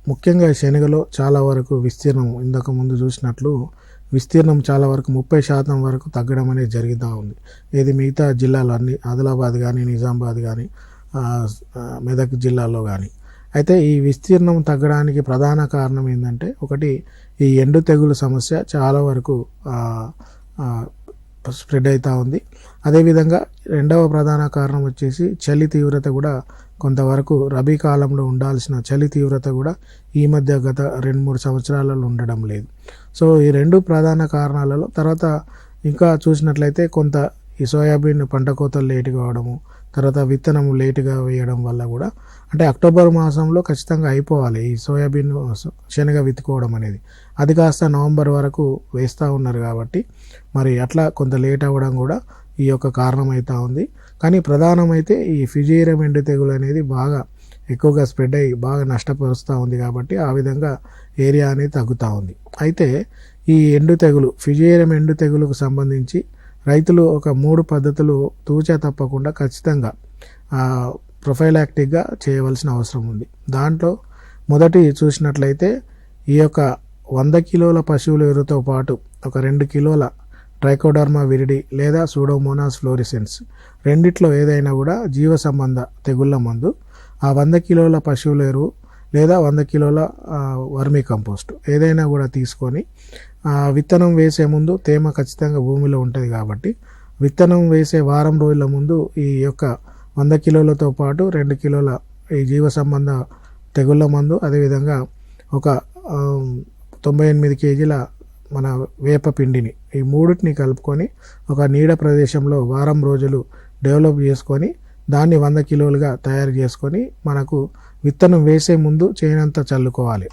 ముఖ్యంగా శనగలో చాలా వరకు విస్తీర్ణం ఇంతకు ముందు చూసినట్లు విస్తీర్ణం చాలా వరకు 30% వరకు తగ్గడం అనేది జరుగుతూ ఉంది. ఇది మిగతా జిల్లాలో అన్ని ఆదిలాబాద్ కానీ, నిజామాబాద్ కానీ, మెదక్ జిల్లాలో కానీ. అయితే ఈ విస్తీర్ణం తగ్గడానికి ప్రధాన కారణం ఏంటంటే, ఒకటి ఈ ఎండు తెగులు సమస్య చాలా వరకు స్ప్రెడ్ అవుతూ ఉంది. అదేవిధంగా రెండవ ప్రధాన కారణం వచ్చేసి చలి తీవ్రత కూడా కొంతవరకు రబీ కాలంలో ఉండాల్సిన చలి తీవ్రత కూడా ఈ మధ్య గత 2-3 సంవత్సరాలలో ఉండడం లేదు. సో ఈ రెండు ప్రధాన కారణాలలో తర్వాత ఇంకా చూసినట్లయితే కొంత ఈ సోయాబీన్ పంట కోతలు లేటు కావడము, తర్వాత విత్తనం లేటుగా వేయడం వల్ల కూడా, అంటే అక్టోబర్ మాసంలో ఖచ్చితంగా అయిపోవాలి ఈ సోయాబీన్ శనగ విత్తుకోవడం అనేది. అది కాస్త నవంబర్ వరకు వేస్తూ ఉన్నారు కాబట్టి మరి అట్లా కొంత లేట్ అవ్వడం కూడా ఈ యొక్క కారణం అవుతూ ఉంది. కానీ ప్రధానమైతే ఈ ఫిజేరియం ఎండు తెగులు అనేది బాగా ఎక్కువగా స్ప్రెడ్ అయ్యి బాగా నష్టపరుస్తూ ఉంది కాబట్టి ఆ విధంగా ఏరియా అనేది తగ్గుతూ ఉంది. అయితే ఈ ఎండు తెగులు ఫిజేరియం ఎండు తెగులుకు సంబంధించి రైతులు ఒక 3 పద్ధతులు తూచా తప్పకుండా ఖచ్చితంగా ప్రొఫైలాక్టిక్గా చేయవలసిన అవసరం ఉంది. దాంట్లో మొదటి చూసినట్లయితే ఈ యొక్క 100 కిలోల పశువుల ఎరువుతో పాటు ఒక 2 కిలోల ట్రైకోడర్మా విరిడి లేదా సూడోమోనాస్ ఫ్లోరిసెన్స్ రెండిట్లో ఏదైనా కూడా జీవ సంబంధ తెగుళ్ళ మందు ఆ 100 కిలోల పశువుల ఎరువు లేదా 100 కిలోల వర్మీ కంపోస్ట్ ఏదైనా కూడా తీసుకొని విత్తనం వేసే ముందు తేమ ఖచ్చితంగా భూమిలో ఉంటుంది కాబట్టి విత్తనం వేసే వారం రోజుల ముందు ఈ యొక్క 100 కిలోలతో పాటు 2 కిలోల ఈ జీవ సంబంధ తెగుళ్ళ మందు, అదేవిధంగా ఒక 98 కేజీల మన వేప పిండిని ఈ మూడింటిని కలుపుకొని ఒక నీడ ప్రదేశంలో వారం రోజులు డెవలప్ చేసుకొని దాన్ని 100 కిలోలుగా తయారు చేసుకొని మనకు విత్తనం వేసే ముందు చేయనంత చల్లుకోవాలి.